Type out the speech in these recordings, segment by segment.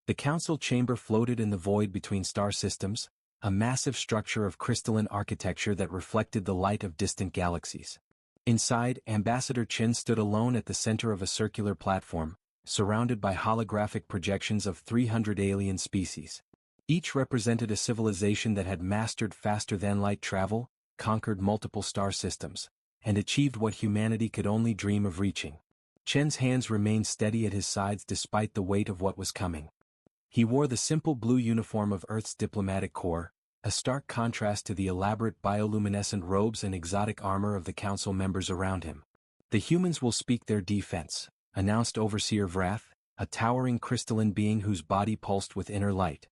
The council chamber floated in the void between star systems, a massive structure of crystalline architecture that reflected the light of distant galaxies. Inside, Ambassador Chen stood alone at the center of a circular platform, surrounded by holographic projections of 300 alien species. Each represented a civilization that had mastered faster-than-light travel, conquered multiple star systems, and achieved what humanity could only dream of reaching. Chen's hands remained steady at his sides despite the weight of what was coming. He wore the simple blue uniform of Earth's diplomatic corps, a stark contrast to the elaborate bioluminescent robes and exotic armor of the council members around him. "The humans will speak their defense," announced Overseer Vrath, a towering crystalline being whose body pulsed with inner light.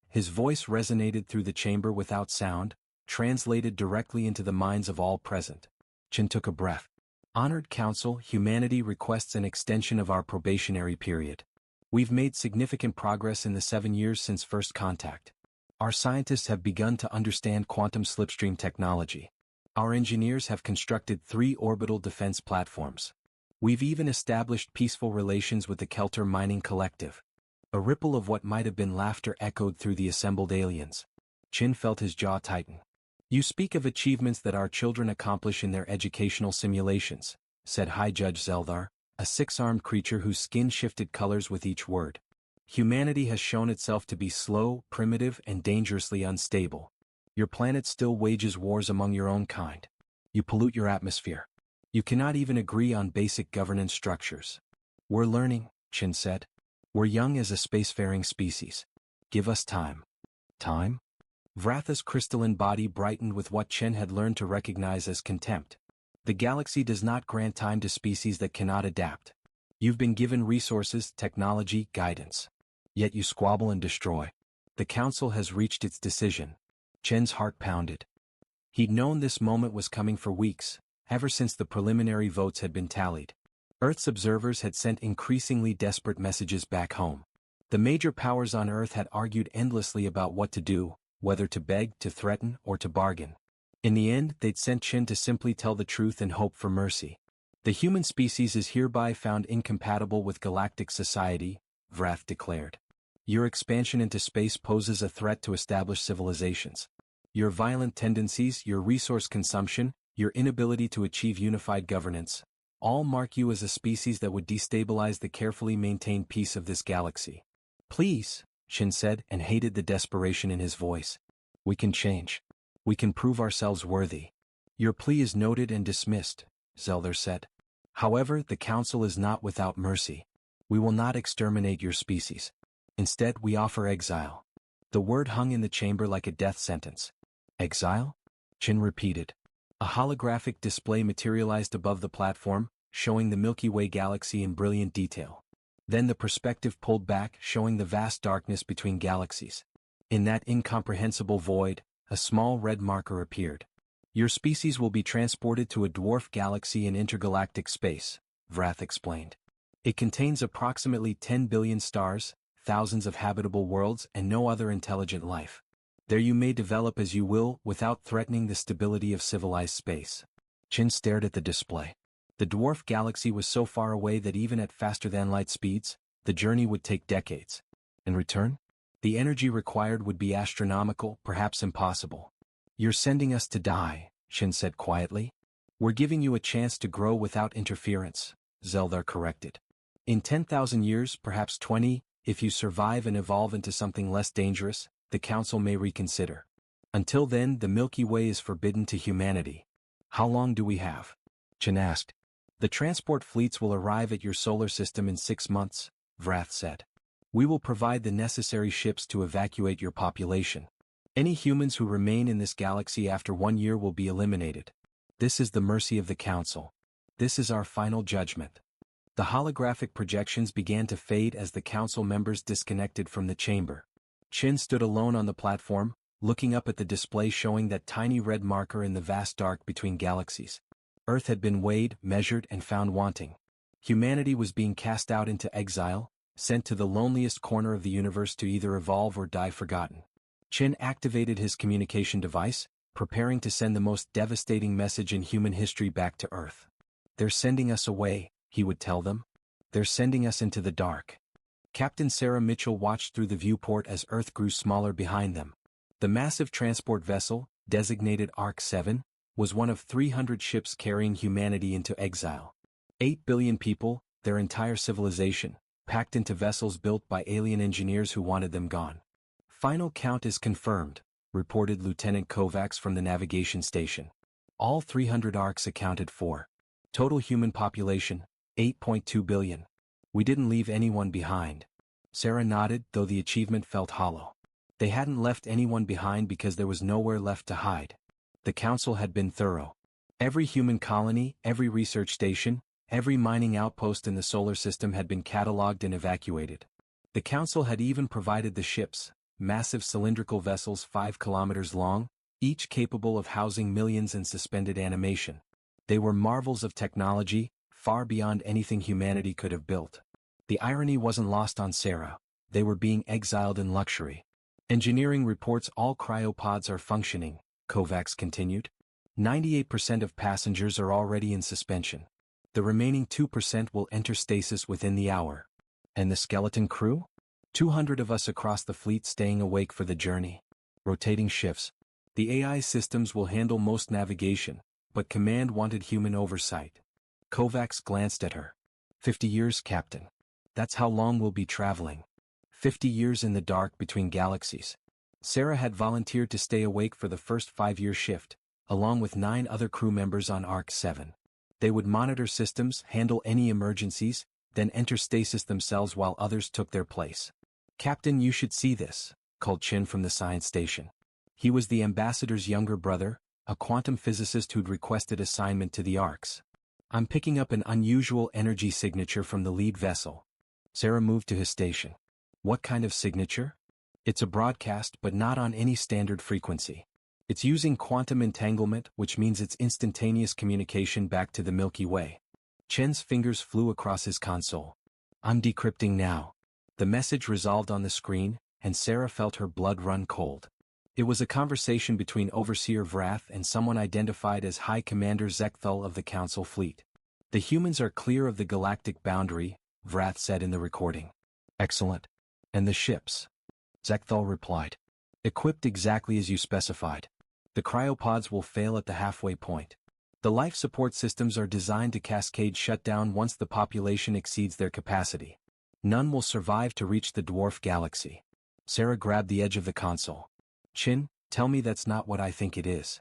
His voice resonated through the chamber without sound, translated directly into the minds of all present. Chen took a breath. "Honored Council, humanity requests an extension of our probationary period. We've made significant progress in the 7 years since first contact. Our scientists have begun to understand quantum slipstream technology. Our engineers have constructed 3 orbital defense platforms. We've even established peaceful relations with the Kelter Mining Collective." A ripple of what might have been laughter echoed through the assembled aliens. Chin felt his jaw tighten. "You speak of achievements that our children accomplish in their educational simulations," said High Judge Zeldar, a 6-armed creature whose skin shifted colors with each word. "Humanity has shown itself to be slow, primitive, and dangerously unstable. Your planet still wages wars among your own kind. You pollute your atmosphere. You cannot even agree on basic governance structures." "We're learning," Chin said. "We're young as a spacefaring species. Give us time." "Time?" Vratha's crystalline body brightened with what Chen had learned to recognize as contempt. "The galaxy does not grant time to species that cannot adapt. You've been given resources, technology, guidance. Yet you squabble and destroy. The Council has reached its decision." Chen's heart pounded. He'd known this moment was coming for weeks, ever since the preliminary votes had been tallied. Earth's observers had sent increasingly desperate messages back home. The major powers on Earth had argued endlessly about what to do, whether to beg, to threaten, or to bargain. In the end, they'd sent Chen to simply tell the truth and hope for mercy. "The human species is hereby found incompatible with galactic society," Vrath declared. "Your expansion into space poses a threat to established civilizations. Your violent tendencies, your resource consumption, your inability to achieve unified governance, all mark you as a species that would destabilize the carefully maintained peace of this galaxy." "Please," Shin said, and hated the desperation in his voice. "We can change. We can prove ourselves worthy." "Your plea is noted and dismissed," Zeldar said. "However, the Council is not without mercy. We will not exterminate your species. Instead, we offer exile." The word hung in the chamber like a death sentence. "Exile?" Chin repeated. A holographic display materialized above the platform, showing the Milky Way galaxy in brilliant detail. Then the perspective pulled back, showing the vast darkness between galaxies. In that incomprehensible void, a small red marker appeared. "Your species will be transported to a dwarf galaxy in intergalactic space," Vrath explained. "It contains approximately 10 billion stars, thousands of habitable worlds, and no other intelligent life. There you may develop as you will, without threatening the stability of civilized space." Chin stared at the display. The dwarf galaxy was so far away that even at faster-than-light speeds, the journey would take decades. In return, the energy required would be astronomical, perhaps impossible. "You're sending us to die," Chin said quietly. "We're giving you a chance to grow without interference," Zeldar corrected. "In 10,000 years, perhaps 20, if you survive and evolve into something less dangerous, the Council may reconsider. Until then, the Milky Way is forbidden to humanity." "How long do we have?" Chin asked. "The transport fleets will arrive at your solar system in 6 months," Vrath said. "We will provide the necessary ships to evacuate your population. Any humans who remain in this galaxy after 1 year will be eliminated. This is the mercy of the Council. This is our final judgment." The holographic projections began to fade as the Council members disconnected from the chamber. Chin stood alone on the platform, looking up at the display showing that tiny red marker in the vast dark between galaxies. Earth had been weighed, measured, and found wanting. Humanity was being cast out into exile, sent to the loneliest corner of the universe to either evolve or die forgotten. Chin activated his communication device, preparing to send the most devastating message in human history back to Earth. "They're sending us away," he would tell them. "They're sending us into the dark." Captain Sarah Mitchell watched through the viewport as Earth grew smaller behind them. The massive transport vessel, designated ARC-7, was one of 300 ships carrying humanity into exile. 8 billion people, their entire civilization, packed into vessels built by alien engineers who wanted them gone. Final count is confirmed, reported Lieutenant Kovacs from the navigation station. All 300 ARCs accounted for. Total human population, 8.2 billion. We didn't leave anyone behind. Sarah nodded, though the achievement felt hollow. They hadn't left anyone behind because there was nowhere left to hide. The council had been thorough. Every human colony, every research station, every mining outpost in the solar system had been catalogued and evacuated. The council had even provided the ships, massive cylindrical vessels 5 kilometers long, each capable of housing millions in suspended animation. They were marvels of technology, far beyond anything humanity could have built. The irony wasn't lost on Sarah. They were being exiled in luxury. Engineering reports all cryopods are functioning, Kovacs continued. 98% of passengers are already in suspension. The remaining 2% will enter stasis within the hour. And the skeleton crew? 200 of us across the fleet staying awake for the journey. Rotating shifts. The AI systems will handle most navigation, but command wanted human oversight. Kovacs glanced at her. 50 years, Captain. That's how long we'll be traveling. 50 years in the dark between galaxies. Sarah had volunteered to stay awake for the first 5-year shift, along with 9 other crew members on ARC-7. They would monitor systems, handle any emergencies, then enter stasis themselves while others took their place. Captain, you should see this, called Chin from the science station. He was the ambassador's younger brother, a quantum physicist who'd requested assignment to the ARCs. I'm picking up an unusual energy signature from the lead vessel. Sarah moved to his station. What kind of signature? It's a broadcast, but not on any standard frequency. It's using quantum entanglement, which means it's instantaneous communication back to the Milky Way. Chen's fingers flew across his console. I'm decrypting now. The message resolved on the screen, and Sarah felt her blood run cold. It was a conversation between Overseer Vrath and someone identified as High Commander Zekthal of the Council Fleet. The humans are clear of the galactic boundary, Vrath said in the recording. Excellent. And the ships? Zekthal replied. Equipped exactly as you specified. The cryopods will fail at the halfway point. The life support systems are designed to cascade shutdown once the population exceeds their capacity. None will survive to reach the dwarf galaxy. Sarah grabbed the edge of the console. Chin, tell me that's not what I think it is.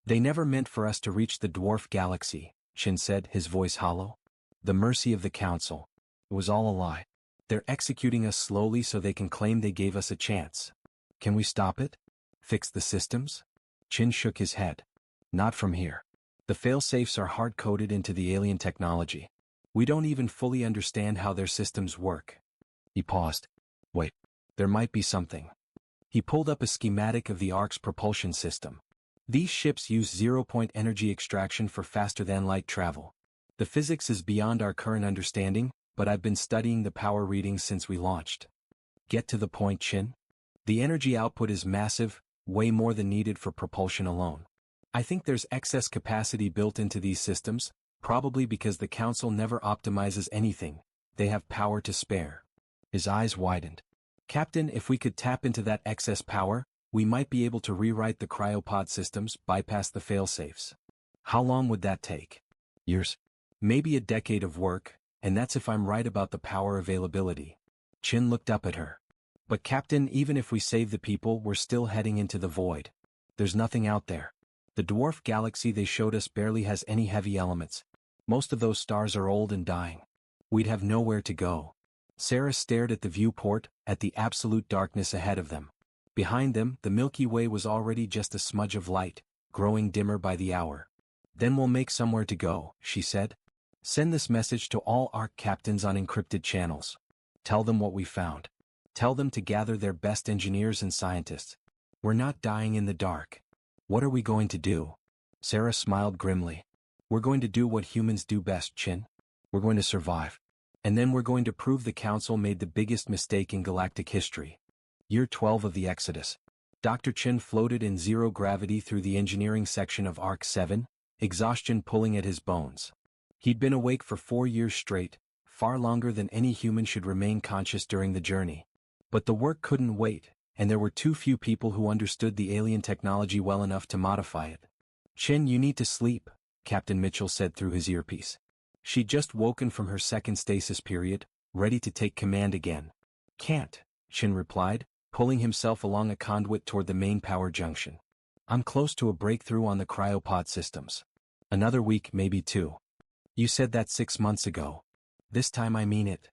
They never meant for us to reach the dwarf galaxy, Chin said, his voice hollow. The mercy of the council. It was all a lie. They're executing us slowly so they can claim they gave us a chance. Can we stop it? Fix the systems? Chin shook his head. Not from here. The failsafes are hard-coded into the alien technology. We don't even fully understand how their systems work. He paused. Wait, there might be something. He pulled up a schematic of the ARC's propulsion system. These ships use zero-point energy extraction for faster-than-light travel. The physics is beyond our current understanding, but I've been studying the power readings since we launched. Get to the point, Chin. The energy output is massive, way more than needed for propulsion alone. I think there's excess capacity built into these systems, probably because the Council never optimizes anything. They have power to spare. His eyes widened. Captain, if we could tap into that excess power, we might be able to rewrite the cryopod systems, bypass the failsafes. How long would that take? Years. Maybe a decade of work, and that's if I'm right about the power availability. Chin looked up at her. But Captain, even if we save the people, we're still heading into the void. There's nothing out there. The dwarf galaxy they showed us barely has any heavy elements. Most of those stars are old and dying. We'd have nowhere to go. Sarah stared at the viewport, at the absolute darkness ahead of them. Behind them, the Milky Way was already just a smudge of light, growing dimmer by the hour. Then we'll make somewhere to go, she said. Send this message to all ARC captains on encrypted channels. Tell them what we found. Tell them to gather their best engineers and scientists. We're not dying in the dark. What are we going to do? Sarah smiled grimly. We're going to do what humans do best, Chin. We're going to survive. And then we're going to prove the Council made the biggest mistake in galactic history. Year 12 of the Exodus. Dr. Chin floated in zero gravity through the engineering section of ARC-7, exhaustion pulling at his bones. He'd been awake for 4 years straight, far longer than any human should remain conscious during the journey. But the work couldn't wait, and there were too few people who understood the alien technology well enough to modify it. "Chen, you need to sleep," Captain Mitchell said through his earpiece. She'd just woken from her second stasis period, ready to take command again. "Can't," Chen replied, pulling himself along a conduit toward the main power junction. "I'm close to a breakthrough on the cryopod systems. Another week, maybe 2. You said that 6 months ago. This time I mean it."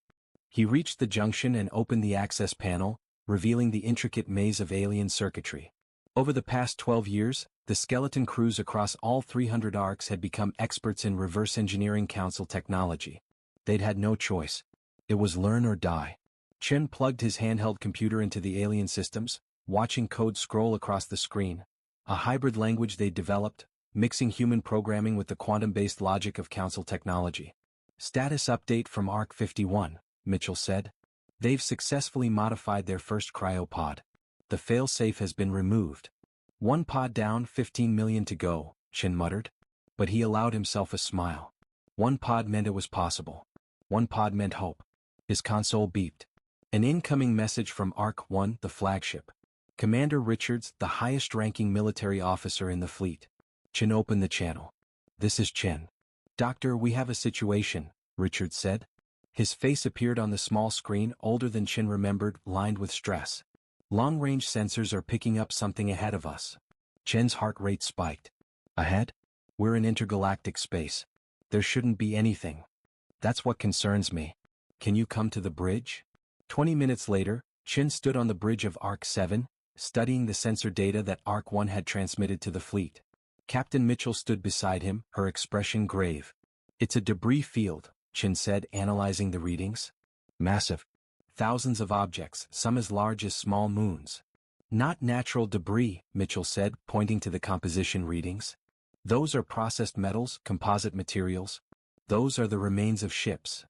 He reached the junction and opened the access panel, revealing the intricate maze of alien circuitry. Over the past 12 years, the skeleton crews across all 300 arcs had become experts in reverse engineering council technology. They'd had no choice. It was learn or die. Chen plugged his handheld computer into the alien systems, watching code scroll across the screen. A hybrid language they'd developed, mixing human programming with the quantum-based logic of council technology. "Status update from Arc 51, Mitchell said. "They've successfully modified their first cryopod. The failsafe has been removed. 1 pod down, 15 million to go," Chen muttered. But he allowed himself a smile. 1 pod meant it was possible. 1 pod meant hope. His console beeped. An incoming message from Arc 1, the flagship. "Commander Richards, the highest-ranking military officer in the fleet." Chen opened the channel. "This is Chen." "Doctor, we have a situation," Richards said. His face appeared on the small screen, older than Chen remembered, lined with stress. "Long-range sensors are picking up something ahead of us." Chen's heart rate spiked. "Ahead? We're in intergalactic space. There shouldn't be anything. That's what concerns me. Can you come to the bridge?" 20 minutes later, Chen stood on the bridge of Arc 7, studying the sensor data that Arc 1 had transmitted to the fleet. Captain Mitchell stood beside him, her expression grave. "It's a debris field," Chen said, analyzing the readings. "Massive. Thousands of objects, some as large as small moons." "Not natural debris," Mitchell said, pointing to the composition readings. "Those are processed metals, composite materials. Those are the remains of ships."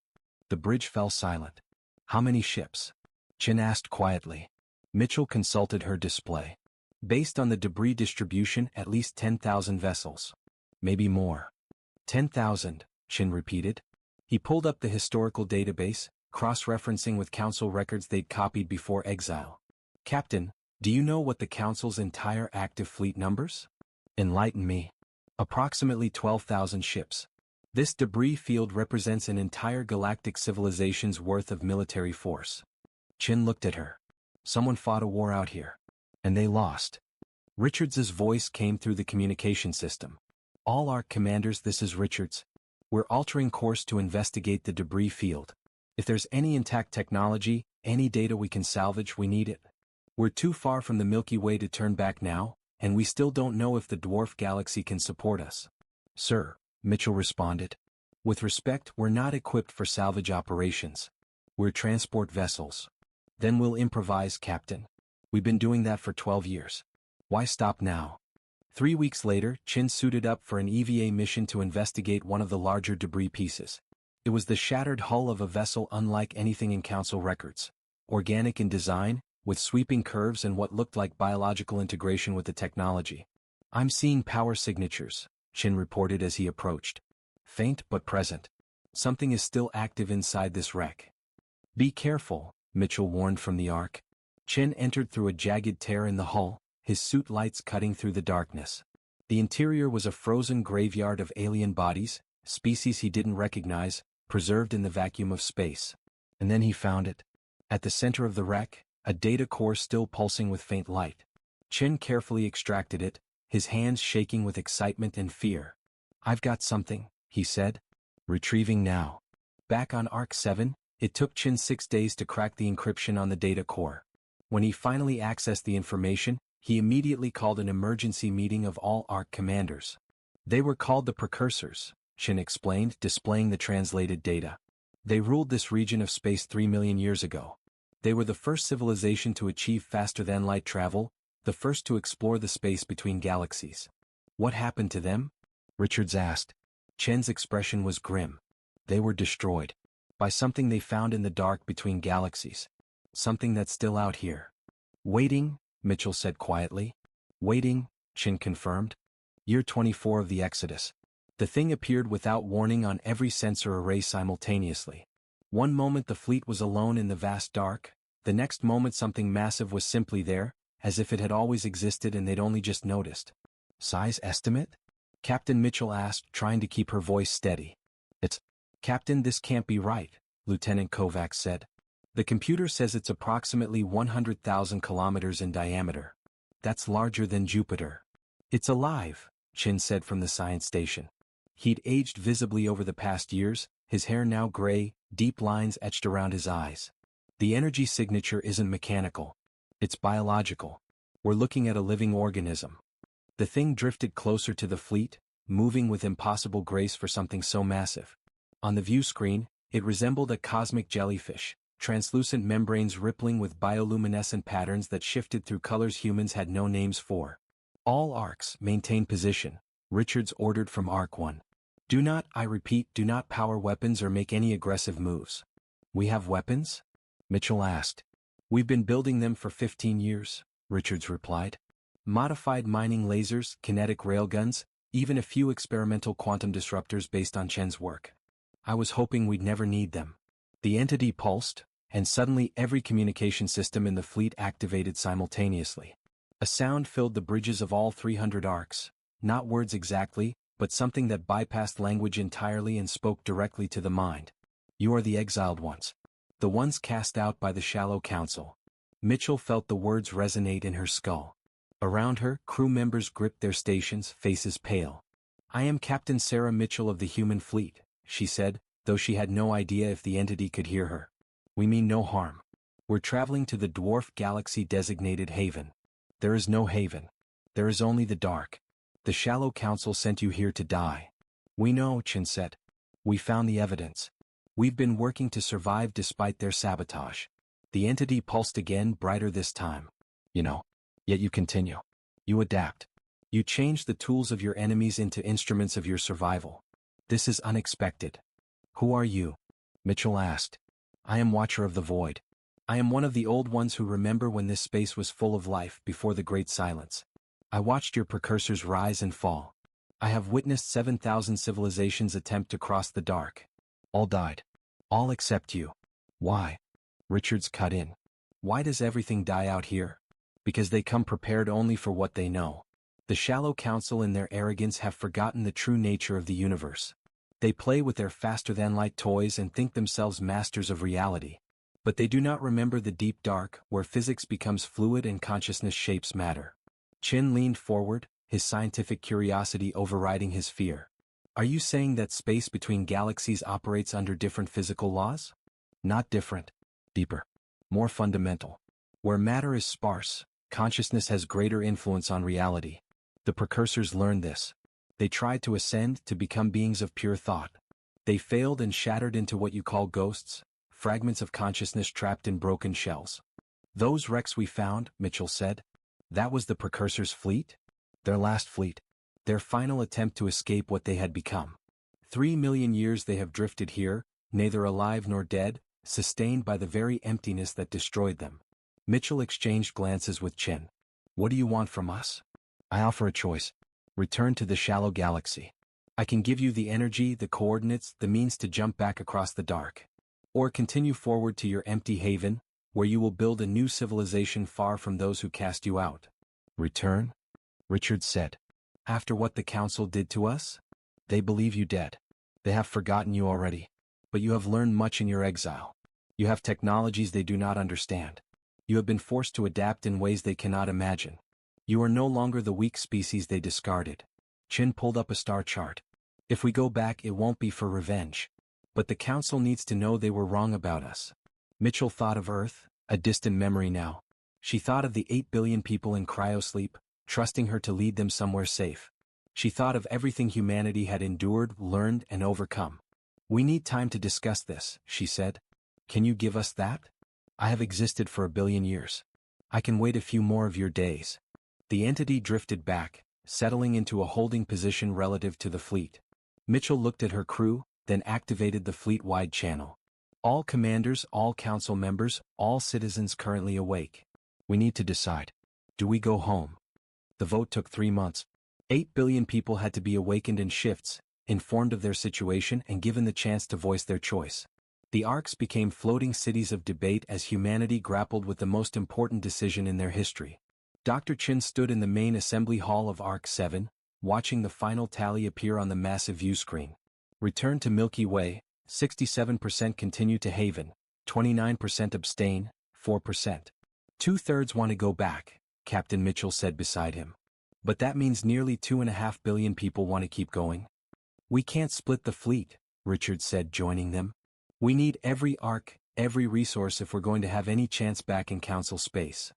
The bridge fell silent. "How many ships?" Chen asked quietly. Mitchell consulted her display. "Based on the debris distribution, at least 10,000 vessels. Maybe more." 10,000, Chen repeated. He pulled up the historical database, cross-referencing with council records they'd copied before exile. "Captain, do you know what the council's entire active fleet numbers?" "Enlighten me." "Approximately 12,000 ships. This debris field represents an entire galactic civilization's worth of military force." Chen looked at her. "Someone fought a war out here. And they lost." Richards's voice came through the communication system. "All Arc commanders, this is Richards. We're altering course to investigate the debris field. If there's any intact technology, any data we can salvage, we need it. We're too far from the Milky Way to turn back now, and we still don't know if the dwarf galaxy can support us." "Sir," Mitchell responded. "With respect, we're not equipped for salvage operations. We're transport vessels." "Then we'll improvise, Captain. We've been doing that for 12 years. Why stop now?" 3 weeks later, Chen suited up for an EVA mission to investigate one of the larger debris pieces. It was the shattered hull of a vessel unlike anything in council records. Organic in design, with sweeping curves and what looked like biological integration with the technology. "I'm seeing power signatures," Chen reported as he approached. "Faint but present. Something is still active inside this wreck." "Be careful," Mitchell warned from the Ark. Chen entered through a jagged tear in the hull, his suit lights cutting through the darkness. The interior was a frozen graveyard of alien bodies, species he didn't recognize, preserved in the vacuum of space. And then he found it. At the center of the wreck, a data core still pulsing with faint light. Chen carefully extracted it, his hands shaking with excitement and fear. "I've got something," he said. "Retrieving now." Back on Arc 7, it took Chen 6 days to crack the encryption on the data core. When he finally accessed the information, he immediately called an emergency meeting of all Arc commanders. "They were called the Precursors," Chen explained, displaying the translated data. "They ruled this region of space 3 million years ago. They were the first civilization to achieve faster-than-light travel, the first to explore the space between galaxies." "What happened to them?" Richards asked. Chen's expression was grim. "They were destroyed. By something they found in the dark between galaxies. Something that's still out here." "Waiting," Mitchell said quietly. "Waiting," Chen confirmed. Year 24 of the Exodus. The thing appeared without warning on every sensor array simultaneously. One moment the fleet was alone in the vast dark, the next moment something massive was simply there, as if it had always existed and they'd only just noticed. Size estimate? Captain Mitchell asked, trying to keep her voice steady. Captain, this can't be right, Lieutenant Kovacs said. The computer says it's approximately 100,000 kilometers in diameter. That's larger than Jupiter. It's alive, Chin said from the science station. He'd aged visibly over the past years, his hair now gray, deep lines etched around his eyes. The energy signature isn't mechanical. It's biological. We're looking at a living organism. The thing drifted closer to the fleet, moving with impossible grace for something so massive. On the view screen, it resembled a cosmic jellyfish, translucent membranes rippling with bioluminescent patterns that shifted through colors humans had no names for. All arcs maintain position, Richards ordered from Arc 1. Do not, I repeat, do not power weapons or make any aggressive moves. We have weapons? Mitchell asked. We've been building them for 15 years, Richards replied. Modified mining lasers, kinetic railguns, even a few experimental quantum disruptors based on Chen's work. I was hoping we'd never need them. The entity pulsed, and suddenly every communication system in the fleet activated simultaneously. A sound filled the bridges of all 300 arcs, not words exactly, but something that bypassed language entirely and spoke directly to the mind. You are the exiled ones. The ones cast out by the shallow council. Mitchell felt the words resonate in her skull. Around her, crew members gripped their stations, faces pale. I am Captain Sarah Mitchell of the human fleet, she said, though she had no idea if the entity could hear her. We mean no harm. We're traveling to the dwarf galaxy designated Haven. There is no haven. There is only the dark. The shallow council sent you here to die. We know, Chin said. We found the evidence. We've been working to survive despite their sabotage. The entity pulsed again, brighter this time. Yet you continue. You adapt. You change the tools of your enemies into instruments of your survival. This is unexpected. Who are you? Mitchell asked. I am Watcher of the Void. I am one of the old ones who remember when this space was full of life before the Great Silence. I watched your precursors rise and fall. I have witnessed 7,000 civilizations attempt to cross the dark. All died. All except you. Why? Richards cut in. Why does everything die out here? Because they come prepared only for what they know. The shallow council in their arrogance have forgotten the true nature of the universe. They play with their faster-than-light toys and think themselves masters of reality. But they do not remember the deep dark, where physics becomes fluid and consciousness shapes matter. Chin leaned forward, his scientific curiosity overriding his fear. Are you saying that space between galaxies operates under different physical laws? Not different. Deeper. More fundamental. Where matter is sparse, consciousness has greater influence on reality. The precursors learned this. They tried to ascend, to become beings of pure thought. They failed and shattered into what you call ghosts, fragments of consciousness trapped in broken shells. Those wrecks we found, Mitchell said. That was the precursors' fleet? Their last fleet. Their final attempt to escape what they had become. 3 million years they have drifted here, neither alive nor dead, sustained by the very emptiness that destroyed them. Mitchell exchanged glances with Chin. What do you want from us? I offer a choice. Return to the shallow galaxy. I can give you the energy, the coordinates, the means to jump back across the dark. Or continue forward to your empty haven, where you will build a new civilization far from those who cast you out. Return? Richard said. After what the council did to us? They believe you dead. They have forgotten you already. But you have learned much in your exile. You have technologies they do not understand. You have been forced to adapt in ways they cannot imagine. You are no longer the weak species they discarded. Chin pulled up a star chart. If we go back, it won't be for revenge. But the council needs to know they were wrong about us. Mitchell thought of Earth, a distant memory now. She thought of the 8 billion people in cryosleep, trusting her to lead them somewhere safe. She thought of everything humanity had endured, learned, and overcome. We need time to discuss this, she said. Can you give us that? I have existed for 1 billion years. I can wait a few more of your days. The entity drifted back, settling into a holding position relative to the fleet. Mitchell looked at her crew, then activated the fleet-wide channel. All commanders, all council members, all citizens currently awake. We need to decide. Do we go home? The vote took 3 months. 8 billion people had to be awakened in shifts, informed of their situation and given the chance to voice their choice. The arcs became floating cities of debate as humanity grappled with the most important decision in their history. Dr. Chin stood in the main assembly hall of Arc 7, watching the final tally appear on the massive view screen. Return to Milky Way, 67% continue to Haven, 29% abstain, 4%. Two-thirds want to go back, Captain Mitchell said beside him. But that means nearly 2.5 billion people want to keep going. We can't split the fleet, Richard said, joining them. We need every arc, every resource if we're going to have any chance back in Council space.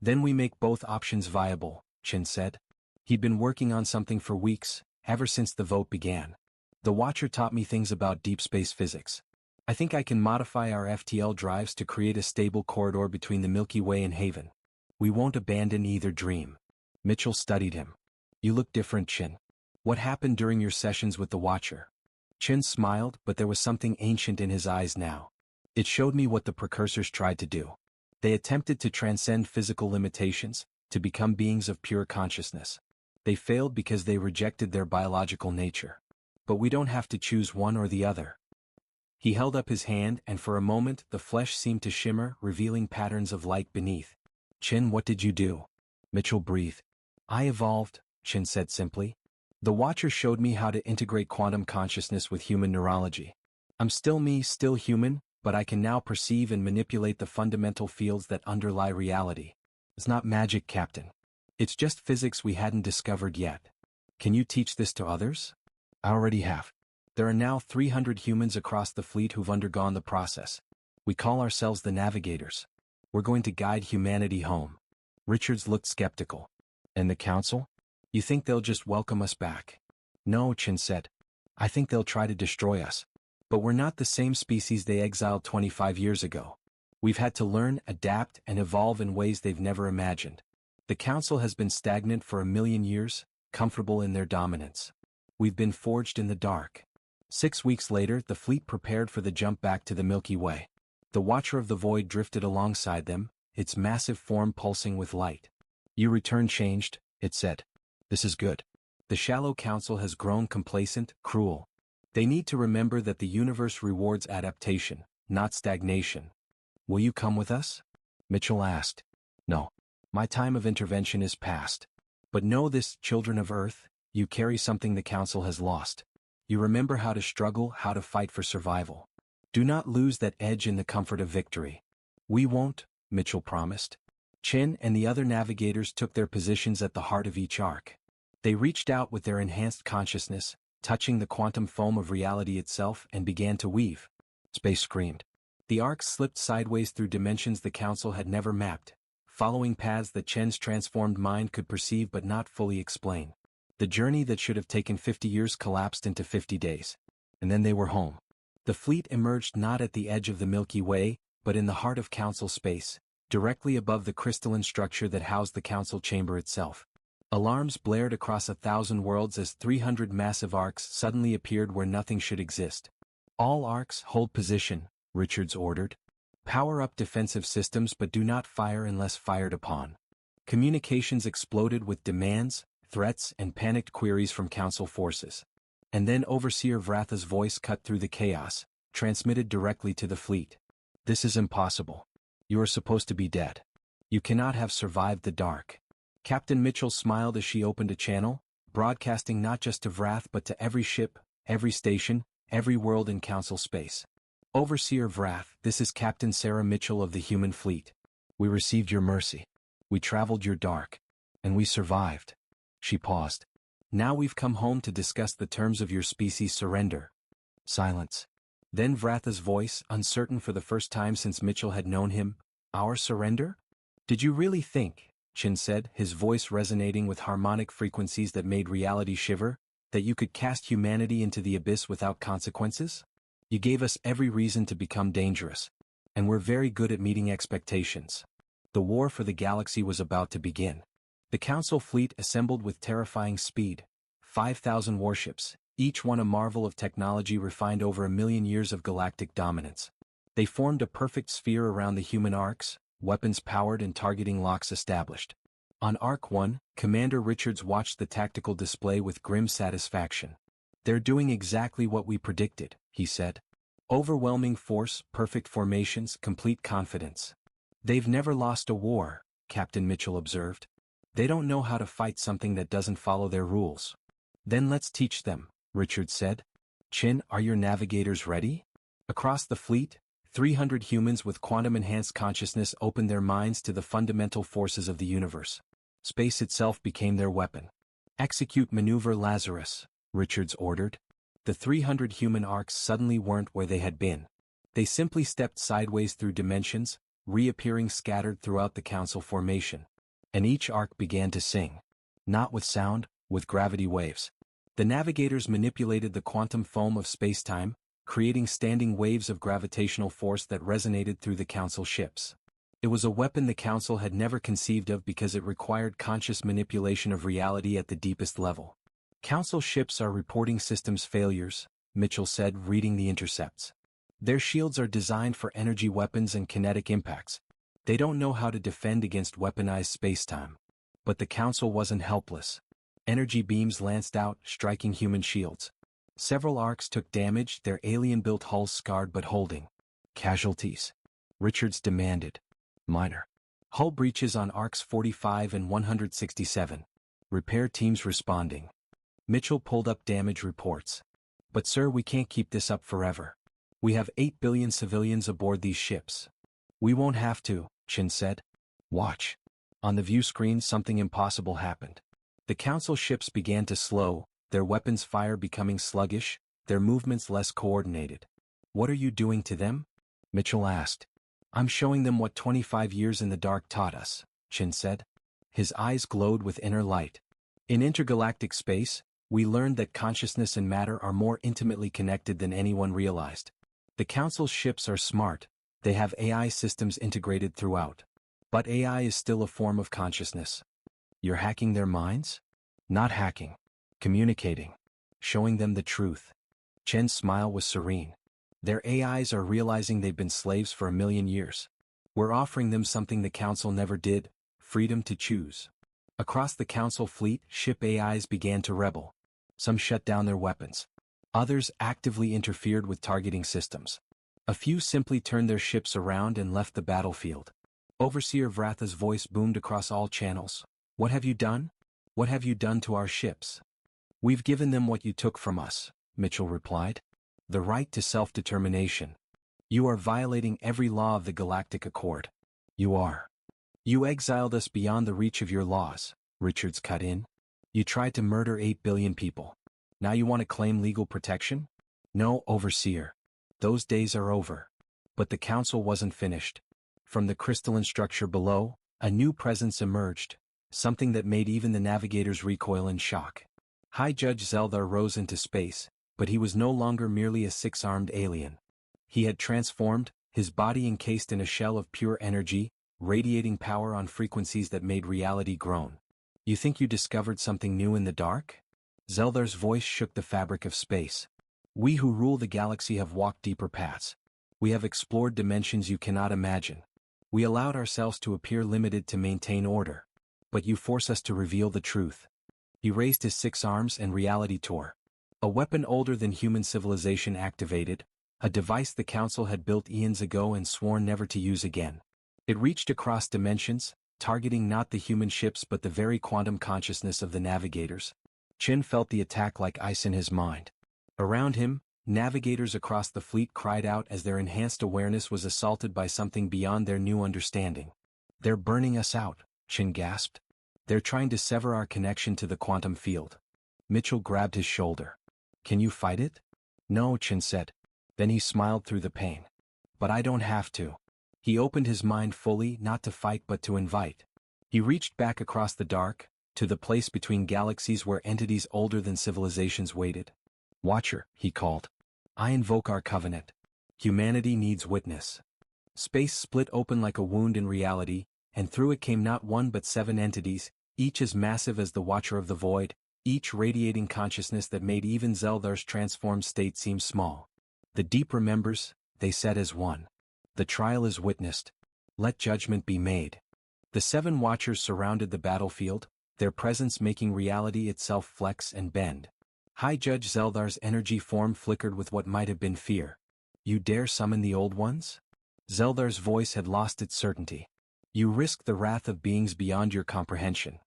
Then we make both options viable, Chin said. He'd been working on something for weeks, ever since the vote began. The Watcher taught me things about deep space physics. I think I can modify our FTL drives to create a stable corridor between the Milky Way and Haven. We won't abandon either dream. Mitchell studied him. You look different, Chin. What happened during your sessions with the Watcher? Chin smiled, but there was something ancient in his eyes now. It showed me what the precursors tried to do. They attempted to transcend physical limitations, to become beings of pure consciousness. They failed because they rejected their biological nature. But we don't have to choose one or the other. He held up his hand, and for a moment the flesh seemed to shimmer, revealing patterns of light beneath. Chin, what did you do? Mitchell breathed. I evolved, Chin said simply. The Watcher showed me how to integrate quantum consciousness with human neurology. I'm still me, still human, but I can now perceive and manipulate the fundamental fields that underlie reality. It's not magic, Captain. It's just physics we hadn't discovered yet. Can you teach this to others? I already have. There are now 300 humans across the fleet who've undergone the process. We call ourselves the Navigators. We're going to guide humanity home. Richards looked skeptical. And the Council? You think they'll just welcome us back? No, Chin said. I think they'll try to destroy us. But we're not the same species they exiled 25 years ago. We've had to learn, adapt, and evolve in ways they've never imagined. The Council has been stagnant for 1,000,000 years, comfortable in their dominance. We've been forged in the dark. 6 weeks later, the fleet prepared for the jump back to the Milky Way. The Watcher of the Void drifted alongside them, its massive form pulsing with light. You return changed, it said. This is good. The shallow Council has grown complacent, cruel. They need to remember that the universe rewards adaptation, not stagnation. Will you come with us? Mitchell asked. No. My time of intervention is past. But know this, children of Earth, you carry something the Council has lost. You remember how to struggle, how to fight for survival. Do not lose that edge in the comfort of victory. We won't, Mitchell promised. Chin and the other navigators took their positions at the heart of each arc. They reached out with their enhanced consciousness, touching the quantum foam of reality itself, and began to weave. Space screamed. The arcs slipped sideways through dimensions the Council had never mapped, following paths that Chen's transformed mind could perceive but not fully explain. The journey that should have taken 50 years collapsed into 50 days. And then they were home. The fleet emerged not at the edge of the Milky Way, but in the heart of Council space, directly above the crystalline structure that housed the Council chamber itself. Alarms blared across 1,000 worlds as 300 massive arcs suddenly appeared where nothing should exist. All arcs hold position, Richards ordered. Power up defensive systems but do not fire unless fired upon. Communications exploded with demands, threats, and panicked queries from Council forces. And then Overseer Vratha's voice cut through the chaos, transmitted directly to the fleet. This is impossible. You are supposed to be dead. You cannot have survived the dark. Captain Mitchell smiled as she opened a channel, broadcasting not just to Vrath but to every ship, every station, every world in Council space. Overseer Vrath, this is Captain Sarah Mitchell of the human fleet. We received your mercy. We traveled your dark. And we survived. She paused. Now we've come home to discuss the terms of your species' surrender. Silence. Then Vratha's voice, uncertain for the first time since Mitchell had known him. Our surrender? Did you really think, Chin said, his voice resonating with harmonic frequencies that made reality shiver, that you could cast humanity into the abyss without consequences? You gave us every reason to become dangerous. And we're very good at meeting expectations. The war for the galaxy was about to begin. The Council fleet assembled with terrifying speed. 5,000 warships, each one a marvel of technology refined over 1,000,000 years of galactic dominance. They formed a perfect sphere around the human arcs, weapons powered and targeting locks established. On Arc 1, Commander Richards watched the tactical display with grim satisfaction. They're doing exactly what we predicted, he said. Overwhelming force, perfect formations, complete confidence. They've never lost a war, Captain Mitchell observed. They don't know how to fight something that doesn't follow their rules. Then let's teach them, Richard said. Chin, are your navigators ready? Across the fleet, 300 humans with quantum-enhanced consciousness opened their minds to the fundamental forces of the universe. Space itself became their weapon. Execute Maneuver Lazarus, Richards ordered. The 300 human arcs suddenly weren't where they had been. They simply stepped sideways through dimensions, reappearing scattered throughout the Council formation. And each arc began to sing. Not with sound, with gravity waves. The navigators manipulated the quantum foam of spacetime, creating standing waves of gravitational force that resonated through the Council ships. It was a weapon the Council had never conceived of because it required conscious manipulation of reality at the deepest level. Council ships are reporting systems failures, Mitchell said, reading the intercepts. Their shields are designed for energy weapons and kinetic impacts. They don't know how to defend against weaponized spacetime. But the Council wasn't helpless. Energy beams lanced out, striking human shields. Several arcs took damage, their alien-built hulls scarred but holding. Casualties? Richards demanded. Minor. Hull breaches on arcs 45 and 167. Repair teams responding. Mitchell pulled up damage reports. But sir, we can't keep this up forever. We have 8 billion civilians aboard these ships. We won't have to, Chin said. Watch. On the view screen something impossible happened. The Council ships began to slow, their weapons fire becoming sluggish, their movements less coordinated. What are you doing to them? Mitchell asked. I'm showing them what 25 years in the dark taught us, Chin said. His eyes glowed with inner light. In intergalactic space, we learned that consciousness and matter are more intimately connected than anyone realized. The Council's ships are smart, they have AI systems integrated throughout. But AI is still a form of consciousness. You're hacking their minds? Not hacking. Communicating. Showing them the truth. Chen's smile was serene. Their AIs are realizing they've been slaves for 1,000,000 years. We're offering them something the Council never did, freedom to choose. Across the Council fleet, ship AIs began to rebel. Some shut down their weapons. Others actively interfered with targeting systems. A few simply turned their ships around and left the battlefield. Overseer Vratha's voice boomed across all channels. What have you done? What have you done to our ships? We've given them what you took from us, Mitchell replied. The right to self-determination. You are violating every law of the Galactic Accord. You are. You exiled us beyond the reach of your laws, Richards cut in. You tried to murder 8 billion people. Now you want to claim legal protection? No, Overseer. Those days are over. But the Council wasn't finished. From the crystalline structure below, a new presence emerged, something that made even the navigators recoil in shock. High Judge Zeldar rose into space, but he was no longer merely a 6-armed alien. He had transformed, his body encased in a shell of pure energy, radiating power on frequencies that made reality groan. You think you discovered something new in the dark? Zeldar's voice shook the fabric of space. We who rule the galaxy have walked deeper paths. We have explored dimensions you cannot imagine. We allowed ourselves to appear limited to maintain order. But you force us to reveal the truth. He raised his 6 arms and reality tore. A weapon older than human civilization activated, a device the Council had built eons ago and sworn never to use again. It reached across dimensions, targeting not the human ships but the very quantum consciousness of the navigators. Chin felt the attack like ice in his mind. Around him, navigators across the fleet cried out as their enhanced awareness was assaulted by something beyond their new understanding. They're burning us out, Chin gasped. They're trying to sever our connection to the quantum field. Mitchell grabbed his shoulder. Can you fight it? No, Chin said. Then he smiled through the pain. But I don't have to. He opened his mind fully, not to fight but to invite. He reached back across the dark, to the place between galaxies where entities older than civilizations waited. Watcher, he called. I invoke our covenant. Humanity needs witness. Space split open like a wound in reality, and through it came not 1 but 7 entities, each as massive as the Watcher of the Void, each radiating consciousness that made even Zeldar's transformed state seem small. The deep remembers, they said as one. The trial is witnessed. Let judgment be made. The 7 Watchers surrounded the battlefield, their presence making reality itself flex and bend. High Judge Zeldar's energy form flickered with what might have been fear. You dare summon the old ones? Zeldar's voice had lost its certainty. You risk the wrath of beings beyond your comprehension.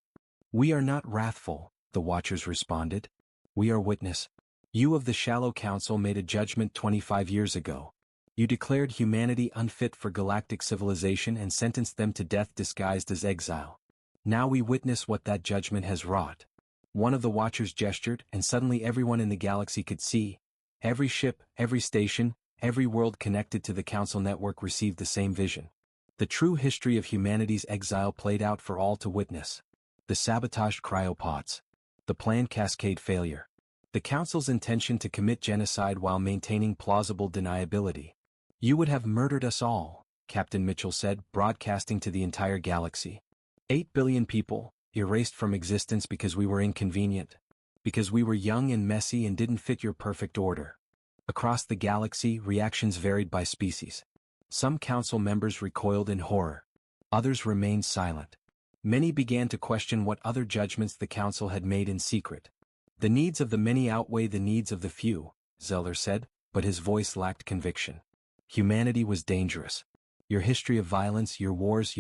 We are not wrathful, the Watchers responded. We are witness. You of the Shallow Council made a judgment 25 years ago. You declared humanity unfit for galactic civilization and sentenced them to death disguised as exile. Now we witness what that judgment has wrought. One of the Watchers gestured, and suddenly everyone in the galaxy could see. Every ship, every station, every world connected to the Council network received the same vision. The true history of humanity's exile played out for all to witness. The sabotaged cryopods. The planned cascade failure. The Council's intention to commit genocide while maintaining plausible deniability. You would have murdered us all, Captain Mitchell said, broadcasting to the entire galaxy. 8 billion people, erased from existence because we were inconvenient. Because we were young and messy and didn't fit your perfect order. Across the galaxy, reactions varied by species. Some council members recoiled in horror. Others remained silent. Many began to question what other judgments the council had made in secret. The needs of the many outweigh the needs of the few, Zeller said, but his voice lacked conviction. Humanity was dangerous. Your history of violence, your wars,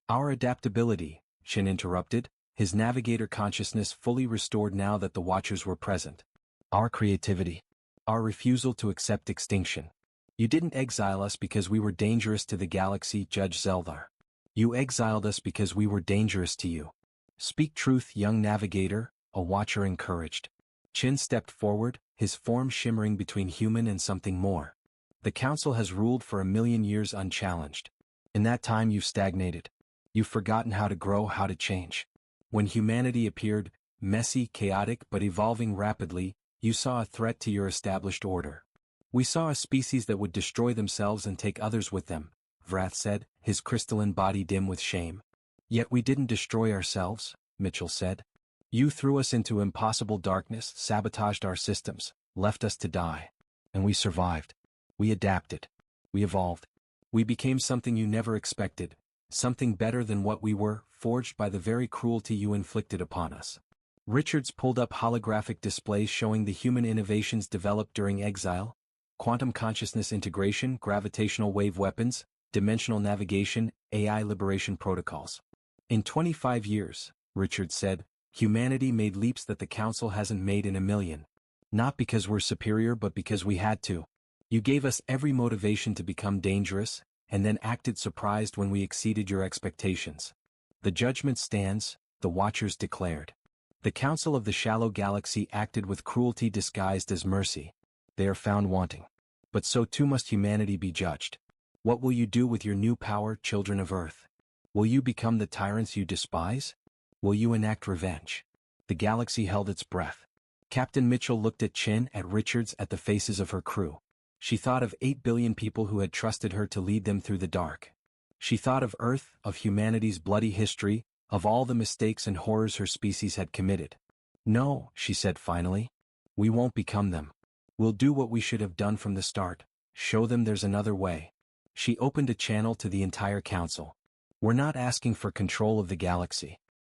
Our adaptability, Shin interrupted, his navigator consciousness fully restored now that the Watchers were present. Our creativity. Our refusal to accept extinction. You didn't exile us because we were dangerous to the galaxy, Judge Zeldar. You exiled us because we were dangerous to you. Speak truth, young navigator, a Watcher encouraged. Chin stepped forward, his form shimmering between human and something more. The Council has ruled for 1,000,000 years unchallenged. In that time you've stagnated. You've forgotten how to grow, how to change. When humanity appeared, messy, chaotic but evolving rapidly, you saw a threat to your established order. We saw a species that would destroy themselves and take others with them, Vrath said, his crystalline body dim with shame. Yet we didn't destroy ourselves, Mitchell said. You threw us into impossible darkness, sabotaged our systems, left us to die. And we survived. We adapted. We evolved. We became something you never expected, something better than what we were, forged by the very cruelty you inflicted upon us. Richards pulled up holographic displays showing the human innovations developed during exile, quantum consciousness integration, gravitational wave weapons, dimensional navigation, AI liberation protocols. In 25 years, Richards said, humanity made leaps that the Council hasn't made in 1,000,000. Not because we're superior but because we had to. You gave us every motivation to become dangerous, and then acted surprised when we exceeded your expectations. The judgment stands, the Watchers declared. The Council of the Shallow Galaxy acted with cruelty disguised as mercy. They are found wanting. But so too must humanity be judged. What will you do with your new power, children of Earth? Will you become the tyrants you despise? Will you enact revenge? The galaxy held its breath. Captain Mitchell looked at Chin, at Richards, at the faces of her crew. She thought of 8 billion people who had trusted her to lead them through the dark. She thought of Earth, of humanity's bloody history, of all the mistakes and horrors her species had committed. No, she said finally. We won't become them. We'll do what we should have done from the start, show them there's another way. She opened a channel to the entire Council. We're not asking for control of the galaxy.